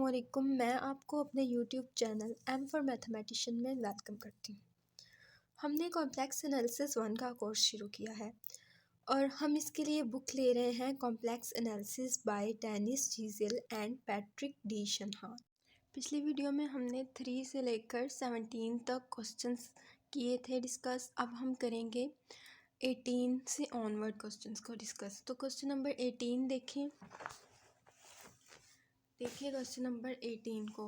अस्सलामुअलैकुम। मैं आपको अपने YouTube channel M for mathematician में वेलकम करती हूँ। हमने कॉम्प्लेक्स एनालिसिस 1 का कोर्स शुरू किया है और हम इसके लिए बुक ले रहे हैं complex analysis by Dennis Zill and Patrick D Shanahan. पिछली वीडियो में हमने 3 से लेकर 17 तक क्वेश्चंस किए थे डिस्कस। अब हम करेंगे 18 से ऑनवर्ड क्वेश्चंस को डिस्कस। तो क्वेश्चन नंबर 18 देखिए क्वेश्चन नंबर 18 को।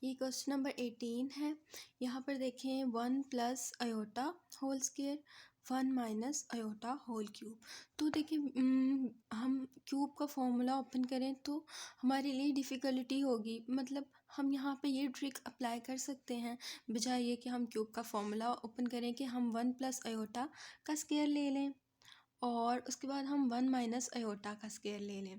ये क्वेश्चन नंबर 18 है। यहाँ पर देखें 1 plus iota whole square 1 minus iota whole cube. तो देखिए हम क्यूब का फॉर्मूला ओपन करें तो हमारे लिए डिफ़िकल्टी होगी। मतलब हम यहाँ पे ये ट्रिक अप्लाई कर सकते हैं, बजाय ये कि हम क्यूब का फॉर्मूला ओपन करें कि हम 1 प्लस अयोटा का स्क्वायर ले लें और उसके बाद हम 1 माइनस अयोटा का स्क्वायर ले लें।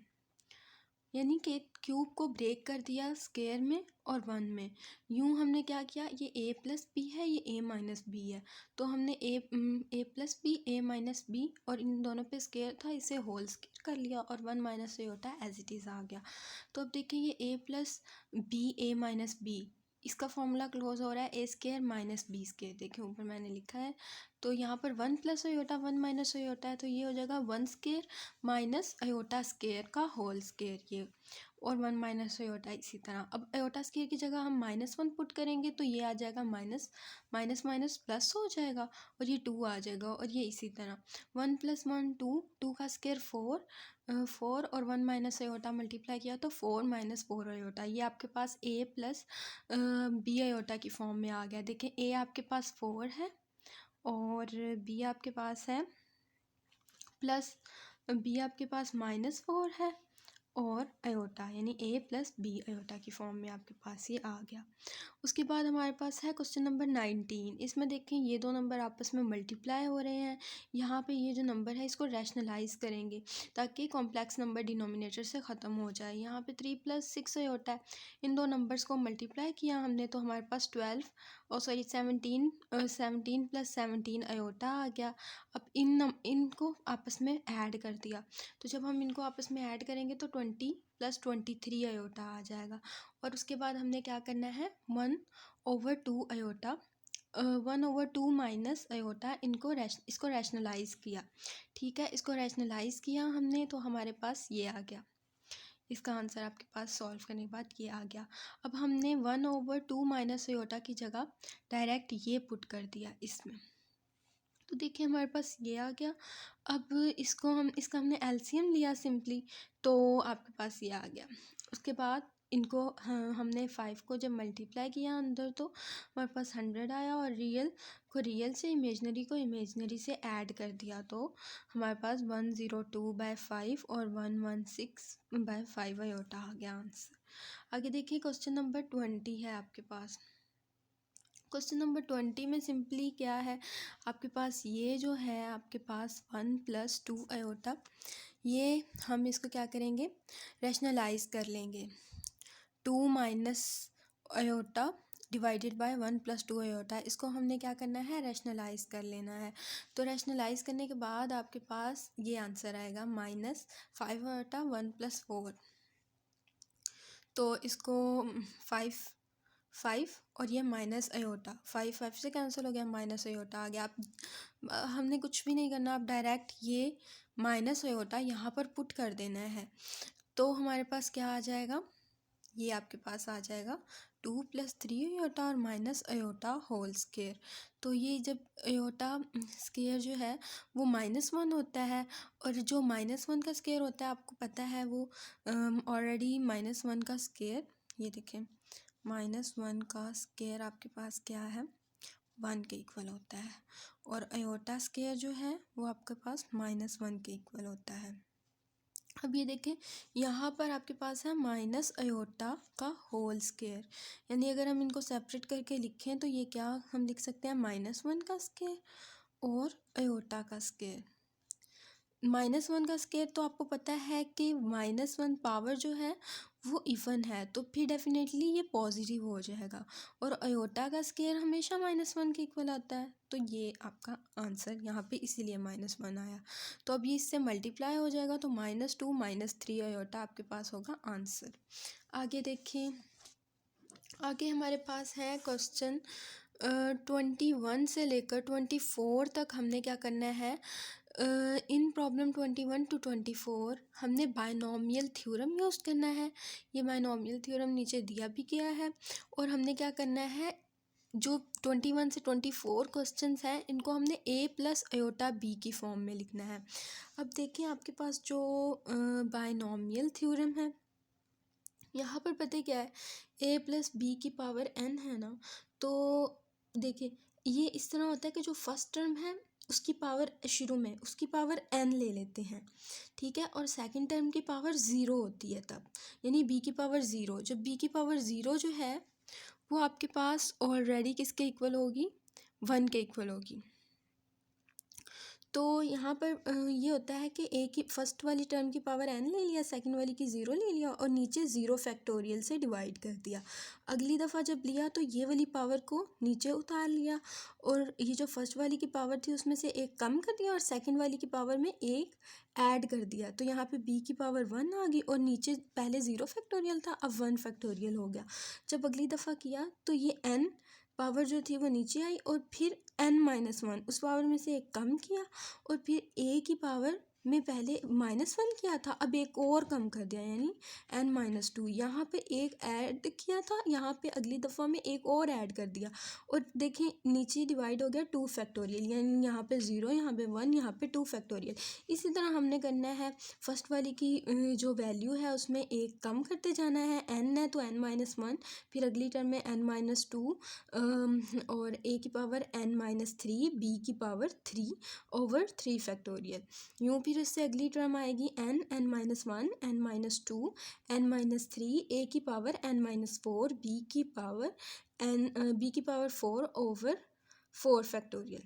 यानी कि क्यूब को ब्रेक कर दिया स्क्वायर में और 1 में। यूँ हमने क्या किया, ये a प्लस बी है, ये a माइनस बी है, तो हमने a plus B a minus B और इन दोनों पे स्क्वायर था, इसे होल स्क्वायर कर लिया और 1 minus iota as it is आ गया। तो अब देखिए ये a plus B a minus B, इसका फॉर्मूला क्लोज हो रहा है a square minus B square. देखिए ऊपर मैंने लिखा है, तो यहाँ पर 1 प्लस अयोटा 1 माइनस अयोटा है, तो ये हो जाएगा 1 स्क्वायर माइनस अयोटा स्क्वायर का होल स्क्वायर ये, और 1 माइनस अयोटा इसी तरह। अब अयोटा स्क्वायर की जगह हम -1 पुट करेंगे तो ये आ जाएगा माइनस माइनस माइनस प्लस हो जाएगा और ये 2 आ जाएगा, और ये इसी तरह 1 प्लस 1 2, 2 का स्क्वायर 4 और 1 माइनस अयोटा मल्टीप्लाई किया तो 4 माइनस 4 अयोटा। ये आपके पास a प्लस बी अयोटा की फॉर्म में आ गया। देखें a आपके पास 4 है और b आपके पास है प्लस b आपके पास -4 है और अयोटा यानी a प्लस बी अयोटा की फॉर्म में आपके पास ये आ गया। उसके बाद हमारे पास है क्वेश्चन नंबर 19। इसमें देखें ये दो नंबर आपस में मल्टीप्लाई हो रहे हैं। यहाँ पे ये जो नंबर है इसको रैशनलाइज करेंगे ताकि कॉम्प्लेक्स नंबर डिनोमिनेटर से ख़त्म हो जाए। यहाँ पे 3 प्लस 6 अयोटा है, इन दो नंबर्स को मल्टीप्लाई किया हमने तो हमारे पास 17 प्लस 17 अयोटा आ गया। अब इनको आपस में ऐड कर दिया, तो जब हम इनको आपस में ऐड करेंगे तो 20 प्लस 23 अयोटा आ जाएगा। और उसके बाद हमने क्या करना है 1/2 अयोटा 1/2 माइनस अयोटा इसको रैशनलाइज किया। ठीक है, इसको रैशनलाइज किया हमने तो हमारे पास ये आ गया। इसका आंसर आपके पास सॉल्व करने के बाद ये आ गया। अब हमने 1/2 माइनस अयोटा की जगह डायरेक्ट ये पुट कर दिया इसमें, तो देखिए हमारे पास ये आ गया। अब इसका हमने एलसीएम लिया सिंपली, तो आपके पास ये आ गया। उसके बाद इनको हमने 5 को जब मल्टीप्लाई किया अंदर तो हमारे पास 100 आया, और रियल को रियल से इमेजनरी को इमेजनरी से ऐड कर दिया तो हमारे पास 102/5 और 116/5 अयोटा आ गया आंसर। आगे देखिए क्वेश्चन नंबर 20 है आपके पास। क्वेश्चन नंबर 20 में सिंपली क्या है, आपके पास ये जो है आपके पास 1 प्लस 2 अयोटा, ये हम इसको क्या करेंगे रैशनलाइज कर लेंगे। 2 minus iota divided by 1 plus 2 iota, इसको हमने क्या करना है रैशनलाइज कर लेना है। तो रैशनलाइज करने के बाद आपके पास ये आंसर आएगा -5 अयोटा 1 प्लस 4। तो इसको 5 और ये माइनस अयोटा 5 से कैंसिल हो गया, माइनस अयोटा आ गया। आप हमने कुछ भी नहीं करना, आप डायरेक्ट ये माइनस अयोटा यहाँ पर पुट कर देना है, तो हमारे पास क्या आ जाएगा, ये आपके पास आ जाएगा 2 प्लस 3 अयोटा और माइनस अयोटा होल स्क्वायर। तो ये जब अयोटा स्क्वायर जो है वो -1 होता है, और जो -1 का स्क्वायर होता है आपको पता है वो ऑलरेडी -1 का स्क्वायर, ये देखें -1 का स्क्वायर आपके पास क्या है 1 के इक्वल होता है, और अयोटा स्क्वायर जो है वो आपके पास -1 के इक्वल होता है। अब ये देखें यहाँ पर आपके पास है माइनस अयोटा का होल स्क्वायर, यानी अगर हम इनको सेपरेट करके लिखें तो ये क्या हम लिख सकते हैं -1 का स्क्वायर और अयोटा का स्क्वायर। -1 का स्क्वायर तो आपको पता है कि -1 पावर जो है वो इवन है, तो फिर डेफिनेटली ये पॉजिटिव हो जाएगा, और अयोटा का स्क्वायर हमेशा -1 के इक्वल आता है, तो ये आपका आंसर यहाँ पे इसीलिए -1 आया। तो अब ये इससे मल्टीप्लाई हो जाएगा तो -2 -3 अयोटा आपके पास होगा आंसर। आगे देखें, आगे हमारे पास है क्वेश्चन 21 से लेकर 24 तक हमने क्या करना है। इन प्रॉब्लम 21 to 24 हमने बायनॉमियल थ्योरम यूज़ करना है। ये बायनॉमियल थ्योरम नीचे दिया भी गया है। और हमने क्या करना है, जो 21 से 24 क्वेश्चंस हैं इनको हमने a प्लस अयोटा b की फॉर्म में लिखना है। अब देखिए आपके पास जो बायनॉमियल थ्योरम है, यहाँ पर पता है क्या है, a प्लस बी की पावर n है ना। तो देखिए ये इस तरह होता है कि जो फर्स्ट टर्म है उसकी पावर शुरू में उसकी पावर n ले लेते हैं, ठीक है, और सेकंड टर्म की पावर 0 होती है तब, यानी b की पावर 0। जब b की पावर 0 जो है वो आपके पास ऑलरेडी किसके इक्वल होगी, 1 के इक्वल होगी। तो यहाँ पर ये होता है कि ए की फर्स्ट वाली टर्म की पावर n ले लिया, सेकंड वाली की 0 ले लिया और नीचे 0 फैक्टोरियल से डिवाइड कर दिया। अगली दफ़ा जब लिया तो ये वाली पावर को नीचे उतार लिया और ये जो फर्स्ट वाली की पावर थी उसमें से एक कम कर दिया और सेकंड वाली की पावर में एक ऐड कर दिया। तो यहाँ पे b की पावर 1 आ गई और नीचे पहले 0 फैक्टोरियल था, अब 1 फैक्टोरियल हो गया। जब अगली दफ़ा किया तो ये n पावर जो थी वो नीचे आई और फिर n-1 उस पावर में से एक कम किया और फिर a की पावर में पहले -1 किया था, अब एक और कम कर दिया यानी n-2। यहाँ पे एक ऐड किया था, यहाँ पे अगली दफ़ा में एक और ऐड कर दिया और देखें नीचे डिवाइड हो गया 2 फैक्टोरियल, यानी यहाँ पे 0, यहाँ पे 1, यहाँ पे 2 फैक्टोरियल। इसी तरह हमने करना है, फर्स्ट वाली की जो वैल्यू है उसमें एक कम करते जाना है, n है तो n-1, फिर अगली टर्म में n-2 और a की पावर n-3, b की पावर 3 ओवर 3 फैक्टोरियल। यूँ फिर इससे अगली टर्म आएगी n-1, n-2, n-3, a की पावर n-4, b की पावर 4 ओवर 4 फैक्टोरियल।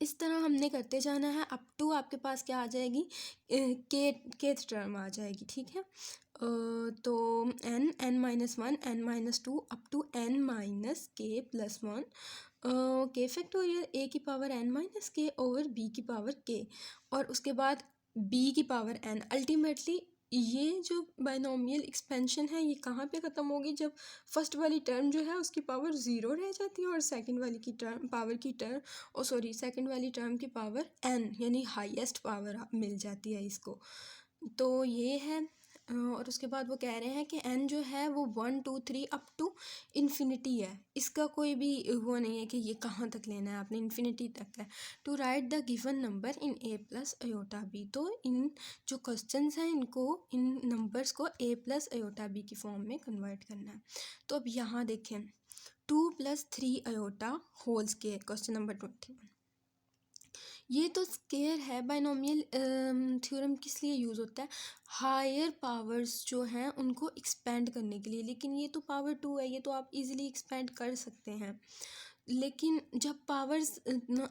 इस तरह हमने करते जाना है अप टू आपके पास क्या आ जाएगी, केथ टर्म आ जाएगी, ठीक है। तो n-1, n-2 up to n-k+1 k factorial a की पावर n-k ओवर b की पावर k और उसके बाद b की पावर n। अल्टीमेटली ये जो बाइनोमियल एक्सपेंशन है ये कहाँ पे ख़त्म होगी, जब फर्स्ट वाली टर्म जो है उसकी पावर 0 रह जाती है और सेकंड वाली की सेकंड वाली टर्म की पावर n यानी हाईएस्ट पावर मिल जाती है इसको। तो ये है और उसके बाद वो कह रहे हैं कि n जो है वो 1, 2, 3 अप टू इन्फिनिटी है, इसका कोई भी वो नहीं है कि ये कहाँ तक लेना है आपने, इन्फिनिटी तक है। To write the given number in a plus iota b, तो इन जो क्वेश्चंस हैं इनको, इन नंबर्स को a प्लस अयोटा b की फॉर्म में कन्वर्ट करना है। तो अब यहाँ देखें 2 + 3 iota whole square, question number 21। ये तो स्केयर है। बाइनोमियल थ्योरम किस लिए यूज़ होता है, हायर पावर्स जो हैं उनको एक्सपेंड करने के लिए, लेकिन ये तो पावर 2 है, ये तो आप इजीली एक्सपेंड कर सकते हैं। लेकिन जब पावर्स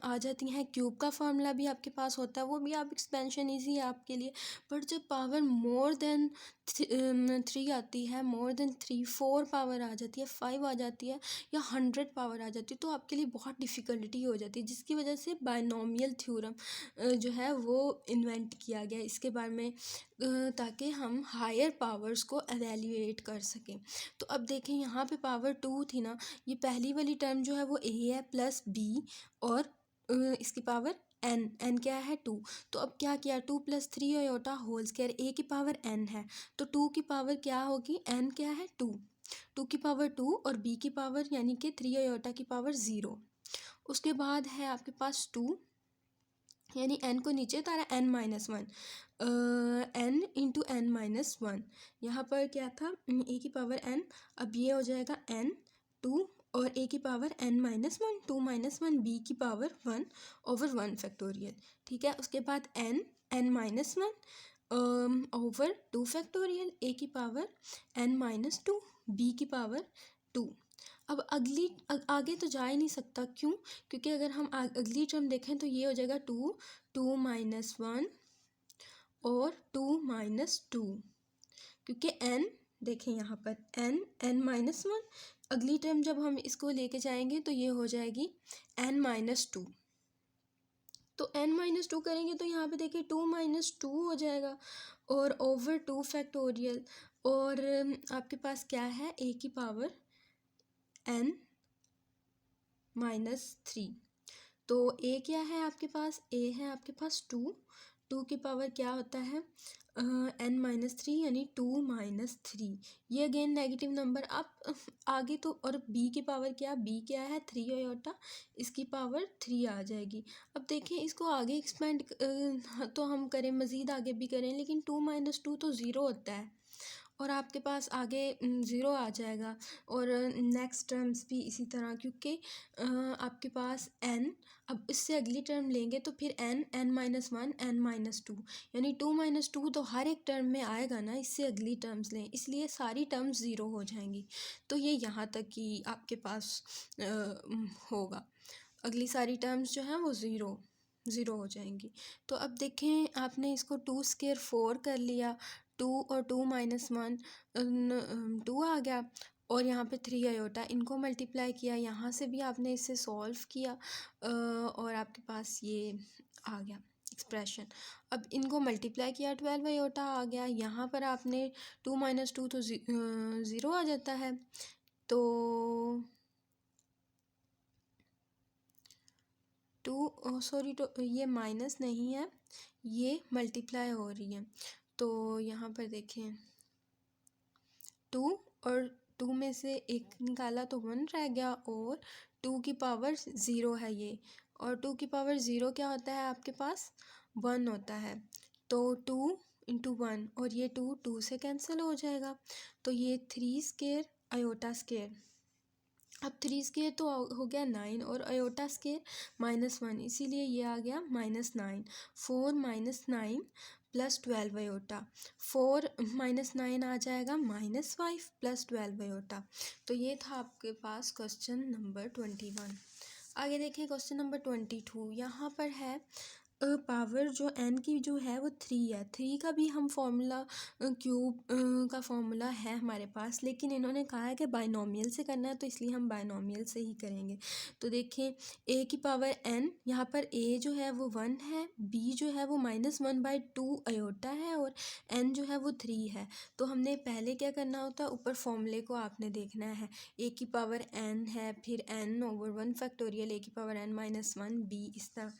आ जाती हैं, क्यूब का फार्मूला भी आपके पास होता है, वो भी आप एक्सपेंशन ईजी है आपके लिए। बट जब पावर मोर देन 3 आती है, मोर देन 3, 4 पावर आ जाती है, 5 आ जाती है या 100 पावर आ जाती है, तो आपके लिए बहुत डिफ़िकल्टी हो जाती है, जिसकी वजह से बाइनोमियल थ्योरम जो है वो इन्वेंट किया गया इसके बारे में, ताकि हम हायर पावर्स को एवेल्यूएट कर सकें। तो अब देखें यहाँ पे पावर 2 थी ना, ये पहली वाली टर्म जो है वो a है प्लस b और इसकी पावर n क्या है 2। तो अब क्या किया, 2 + 3 अयोटा होल स्क्वायर, a की पावर n है तो 2 की पावर क्या होगी, n क्या है 2, 2 की पावर 2 और b की पावर यानी कि 3 अयोटा की पावर 0। उसके बाद है आपके पास 2 यानी n को नीचे उतारा n-1, n इंटू n-1, यहाँ पर क्या था a की पावर n, अब ये हो जाएगा n 2 और a की पावर n-1, 2 - 1 b की पावर 1 ओवर 1 फैक्टोरियल, ठीक है। उसके बाद n-1 ओवर 2 फैक्टोरियल, a की पावर n-2, b की पावर 2। अब आगे तो जा ही नहीं सकता, क्यों, क्योंकि अगर हम अगली टर्म देखें तो ये हो जाएगा 2, 2 - 1 और 2 - 2, क्योंकि n देखें यहाँ पर n-1, अगली टर्म जब हम इसको लेके जाएंगे तो ये हो जाएगी n-2। तो n-2 करेंगे तो यहाँ पे देखिए 2 - 2 हो जाएगा और ओवर 2 फैक्टोरियल। और आपके पास क्या है, ए की पावर n माइनस 3। तो ए क्या है आपके पास, ए है आपके पास 2। 2 की पावर क्या होता है n माइनस 3 यानी 2 माइनस 3। ये अगेन नेगेटिव नंबर। आप आगे तो, और b की पावर क्या, b क्या है 3 आयोटा, इसकी पावर 3 आ जाएगी। अब देखिए इसको आगे एक्सपेंड तो हम करें, मज़ीद आगे भी करें, लेकिन 2 माइनस 2 तो ज़ीरो होता है और आपके पास आगे ज़ीरो आ जाएगा। और नेक्स्ट टर्म्स भी इसी तरह, क्योंकि आपके पास n, अब इससे अगली टर्म लेंगे तो फिर n माइनस 1 n माइनस 2 यानी 2 माइनस 2 तो हर एक टर्म में आएगा ना, इससे अगली टर्म्स लें, इसलिए सारी टर्म्स ज़ीरो हो जाएंगी। तो ये यहाँ तक कि आपके पास होगा, अगली सारी टर्म्स जो हैं वो ज़ीरो हो जाएंगी। तो अब देखें, आपने इसको 2 स्क्वायर 4 कर लिया, 2 और 2 माइनस 1 2 आ गया, और यहाँ पे 3 आयोटा, इनको मल्टीप्लाई किया, यहाँ से भी आपने इसे सॉल्व किया और आपके पास ये आ गया एक्सप्रेशन। अब इनको मल्टीप्लाई किया, 12 आयोटा आ गया, यहाँ पर आपने 2 माइनस 2 तो ज़ीरो आ जाता है। तो 2 सॉरी, तो ये माइनस नहीं है, ये मल्टीप्लाई हो रही है। तो यहाँ पर देखें, 2 और 2 में से एक निकाला तो 1 रह गया, और 2 की पावर 0 है ये, और 2 की पावर 0 क्या होता है आपके पास, 1 होता है। तो 2 इंटू 1, और ये 2 से कैंसिल हो जाएगा, तो ये 3 स्क्वायर आयोटा स्क्वायर। अब 3 स्क्वायर तो हो गया 9, और आयोटा स्क्वायर -1, इसीलिए ये आ गया -9। 4 माइनस 9 प्लस 12 आयोटा, 4 माइनस 9 आ जाएगा -5 प्लस 12 आयोटा। तो ये था आपके पास क्वेश्चन नंबर 21। आगे देखिए क्वेश्चन नंबर 22। यहाँ पर है पावर जो n की जो है वो 3 है। 3 का भी हम फॉर्मूला क्यूब का फॉर्मूला है हमारे पास, लेकिन इन्होंने कहा है कि बाइनोमियल से करना है, तो इसलिए हम बाइनोमियल से ही करेंगे। तो देखें, a की पावर n, यहाँ पर a जो है वो 1 है, b जो है वो -1/2 आयोटा है, और n जो है वो 3 है। तो हमने पहले क्या करना होता है, ऊपर फॉर्मूले को आपने देखना है। a की पावर n है, फिर n/1 फैक्टोरियल a की पावर n माइनस 1 b, इस तरह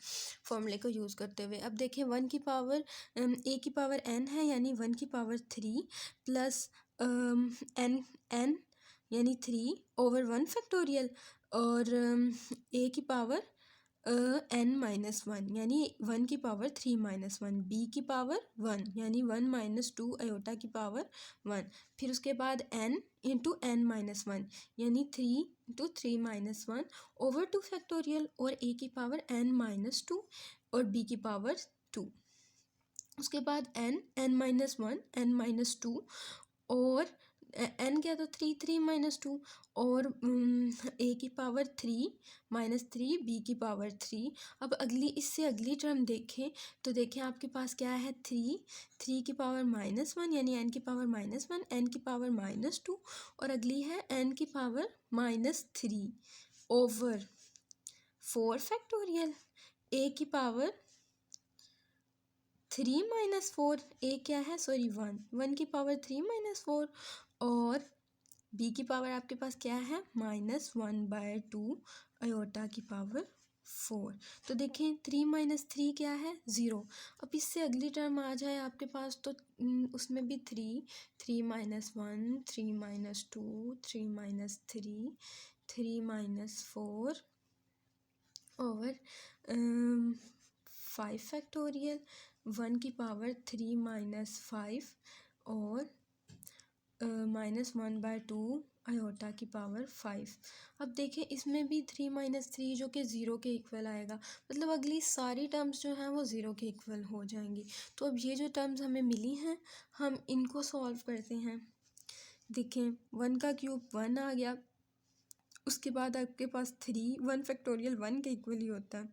फॉर्मूले को यूज़ करते हुए। अब देखें, 1 की पावर a की पावर n है, यानी 1 की पावर 3 प्लस n यानी 3/1 फैक्टोरियल, और a की पावर n माइनस 1 यानी 1 की पावर 3 माइनस 1, b की पावर 1 यानी 1 माइनस 2 आयोटा की पावर 1, फिर उसके बाद n इंटू n माइनस 1 यानी 3 इंटू 3 माइनस 1 ओवर 2 फैक्टोरियल, और a की पावर n माइनस 2 और b की पावर 2। उसके बाद n माइनस 1 n माइनस 2, और n क्या था 3 माइनस 2, और a की पावर 3 माइनस 3 b की पावर 3। अब इससे अगली टर्म देखें तो देखें आपके पास क्या है, 3 की पावर -1 यानी n की पावर -1, n की पावर -2, और अगली है n की पावर -3 ओवर 4 फैक्टोरियल। a की पावर 3 माइनस 4, a क्या है, सॉरी 1 की पावर 3 माइनस 4, और b की पावर आपके पास क्या है, -1/2 आयोटा की पावर 4। तो देखें 3 माइनस 3 क्या है, 0। अब इससे अगली टर्म आ जाए आपके पास, तो उसमें भी 3 minus 1, 3 minus 2, 3 minus 3 minus 4 over 5 factorial, 1 की पावर 3 माइनस 5, और -1/2 आयोटा की पावर 5। अब देखें इसमें भी 3 माइनस 3 जो कि 0 के इक्वल आएगा, मतलब अगली सारी टर्म्स जो हैं वो 0 के इक्वल हो जाएंगी। तो अब ये जो टर्म्स हमें मिली हैं, हम इनको सॉल्व करते हैं। देखें 1 का क्यूब 1 आ गया, उसके बाद आपके पास 1 फैक्टोरियल 1 के इक्वल ही होता है।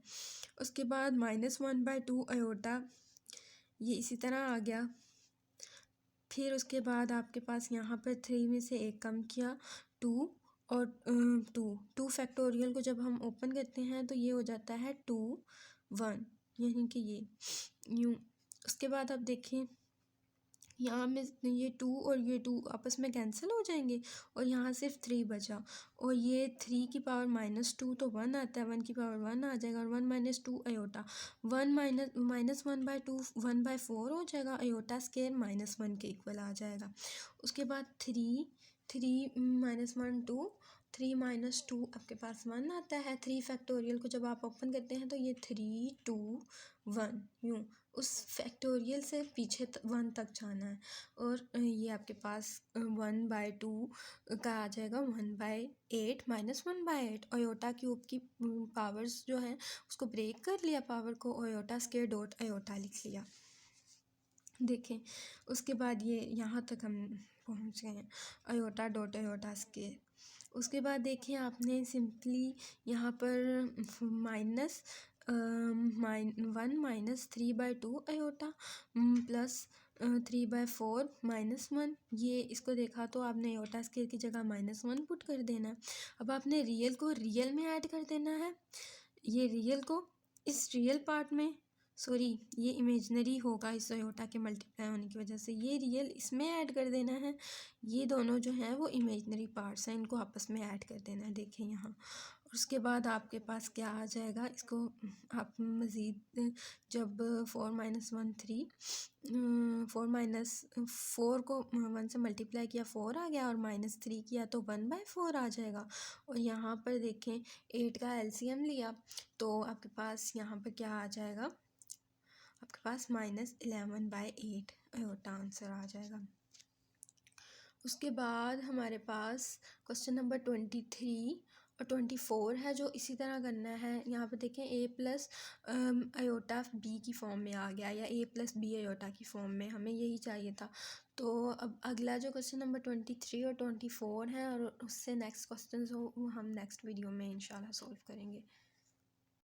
उसके बाद -1/2 आयोटा, ये इसी तरह आ गया। फिर उसके बाद आपके पास यहाँ पर 3 में से एक कम किया, 2, और 2 फैक्टोरियल को जब हम ओपन करते हैं तो ये हो जाता है 2 1, यानी कि ये यूँ। उसके बाद आप देखें यहाँ में ये 2 और ये 2 आपस में कैंसिल हो जाएंगे और यहाँ सिर्फ 3 बचा, और ये 3 की पावर -2 तो 1 आता है, 1 की पावर 1 आ जाएगा, और 1 - 2 अयोटा, 1 माइनस 1/2 1/4 हो जाएगा, अयोटा स्केयर -1 के इक्वल आ जाएगा। उसके बाद 3 -1 2, 3 - 2 आपके पास 1 आता है। 3 फैक्टोरियल को जब आप ओपन करते हैं तो ये 3 2 1 यूँ उस फैक्टोरियल से पीछे 1 तक जाना है, और ये आपके पास 1/2 का आ जाएगा 1/8 -1/8। अयोटा क्यूब की पावर्स जो हैं उसको ब्रेक कर लिया, पावर को, अयोटा स्केयर डॉट अयोटा लिख लिया। देखें उसके बाद ये यहाँ तक हम पहुँच गए हैं, अयोटा डॉट अयोटा स्केयर। उसके बाद देखिए आपने सिंपली यहाँ पर माइनस 1 - 3/2 अयोटा प्लस 3/4 -1, ये इसको देखा तो आपने अयोटा स्केयर की जगह -1 पुट कर देना है। अब आपने रियल को रियल में ऐड कर देना है, ये रियल को इस रियल पार्ट में, सॉरी ये इमेजनरी होगा इस अयोटा के मल्टीप्लाई होने की वजह से, ये रियल इसमें ऐड कर देना है, ये दोनों जो हैं वो इमेजनरी पार्ट्स हैं, इनको आपस में ऐड कर देना है। देखें यहाँ, उसके बाद आपके पास क्या आ जाएगा, इसको आप मज़ीद जब 4 - 1 3, 4 को 1 से मल्टीप्लाई किया 4 आ गया, और -3 किया तो 1/4 आ जाएगा। और यहाँ पर देखें 8 का एलसीएम लिया तो आपके पास यहाँ पर क्या आ जाएगा, आपके पास -11/8 अयोटा आंसर आ जाएगा। उसके बाद हमारे पास क्वेश्चन नंबर 23 और 24 है, जो इसी तरह करना है। यहाँ पे देखें a प्लस अयोटा b की फॉर्म में आ गया, या a प्लस b अयोटा की फॉर्म में, हमें यही चाहिए था। तो अब अगला जो क्वेश्चन नंबर 23 और 24 है, और उससे नेक्स्ट क्वेश्चन हो वो हम नेक्स्ट वीडियो में इंशाल्लाह सॉल्व करेंगे।